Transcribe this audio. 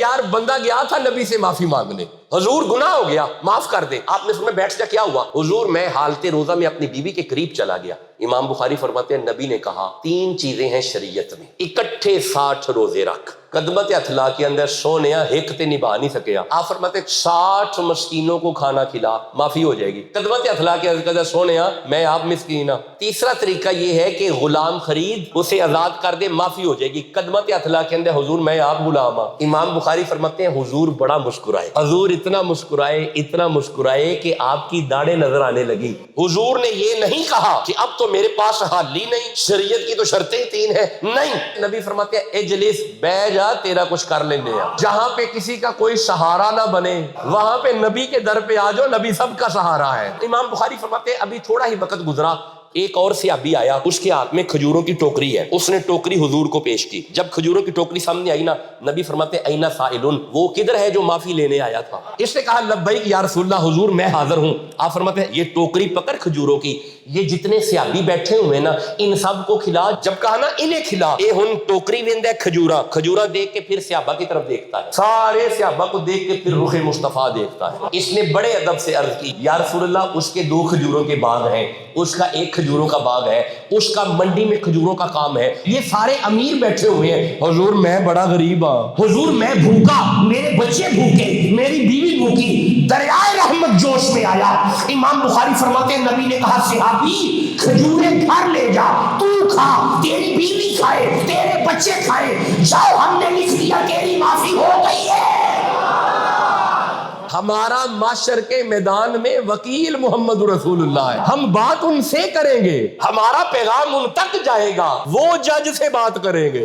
یار بندہ گیا تھا نبی سے معافی مانگنے، حضور گناہ ہو گیا معاف کر دیں، آپ نے فرمایا بیٹھ جا، کیا ہوا؟ حضور میں حالت روزہ میں اپنی بیوی کے قریب چلا گیا۔ امام بخاری فرماتے ہیں نبی نے کہا 3 چیزیں ہیں شریعت میں، اکٹھے 60 روزے رکھ، قدمت اطلاع کے اندر سونیا ایک تے نبھا نہیں سکیا، آپ فرماتے 60 مسکینوں کو کھانا کھلا، معافی ہو جائے گی۔ قدمت اطلاع کے اندر سونیا میں آپ مسکین ہوں۔ تیسرا طریقہ یہ ہے کہ غلام خرید اسے آزاد کر دے، معافی ہو جائے گی۔ قدمت اطلاع کے اندر حضور میں آپ غلام ہوں۔ امام بخاری فرماتے ہیں حضور بڑا مسکرائے، حضور اتنا مسکرائے کہ آپ کی داڑھیں نظر آنے لگی۔ حضور نے یہ نہیں کہا کہ اب تو میرے پاس حل ہی نہیں، شریعت کی تو شرطیں 3 ہیں، نہیں، نبی فرماتے ہیں اجلس، بیٹھ جا، تیرا کچھ کر لینے ہیں۔ جہاں پہ کسی کا کوئی سہارا نہ بنے وہاں پہ نبی کے در پہ آ جاؤ، نبی سب کا سہارا ہے۔ امام بخاری فرماتے ہیں ابھی تھوڑا ہی وقت گزرا، ایک اور صحابی آیا، اس کے ہاتھ میں کھجوروں کی ٹوکری ہے، اس نے ٹوکری حضور کو پیش کی۔ جب کھجوروں کی ٹوکری سامنے آئی نا، نبی فرماتے ہیں اینا سائلن، وہ کدھر ہے جو معافی لینے آیا تھا؟ اس نے کہا لبیک یا رسول اللہ، حضور میں حاضر ہوں۔ آپ فرماتے ہیں یہ ٹوکری پکڑ کھجوروں کی، یہ جتنے صحابی بیٹھے ہوئے نا ان سب کو کھلا۔ جب کہا نا انہیں کھلا، اے ہن ٹوکری ویندا ہے کھجورا دیکھ کے پھر صحابہ کی طرف دیکھتا ہے، سارے صحابہ کو دیکھ کے پھر رخ مصطفیٰ دیکھتا ہے۔ اس نے بڑے ادب سے عرض کی یا رسول اللہ اس کے 2 کھجوروں کے باغ ہیں، اس کا 1 کھجوروں کا باغ ہے، اس کا منڈی میں کھجوروں کا کام ہے، یہ سارے امیر بیٹھے ہوئے ہیں، حضور میں بڑا غریب ہوں، حضور میں بھوکا، میرے بچے بھوکے، میری بیوی بھوکی، دریائے رحمت جوش میں آیا۔ امام بخاری فرماتے ہیں نبی نے کہا صحابی کھجوریں گھر لے جا، تو کھا، تیری بیوی کھائے، تیرے بچے کھائے، جاؤ ہم نے لکھ دیا تیری معافی ہو گئی ہے۔ ہمارا معاشر کے میدان میں وکیل محمد رسول اللہ ہے، ہم بات ان سے کریں گے، ہمارا پیغام ان تک جائے گا، وہ جج سے بات کریں گے۔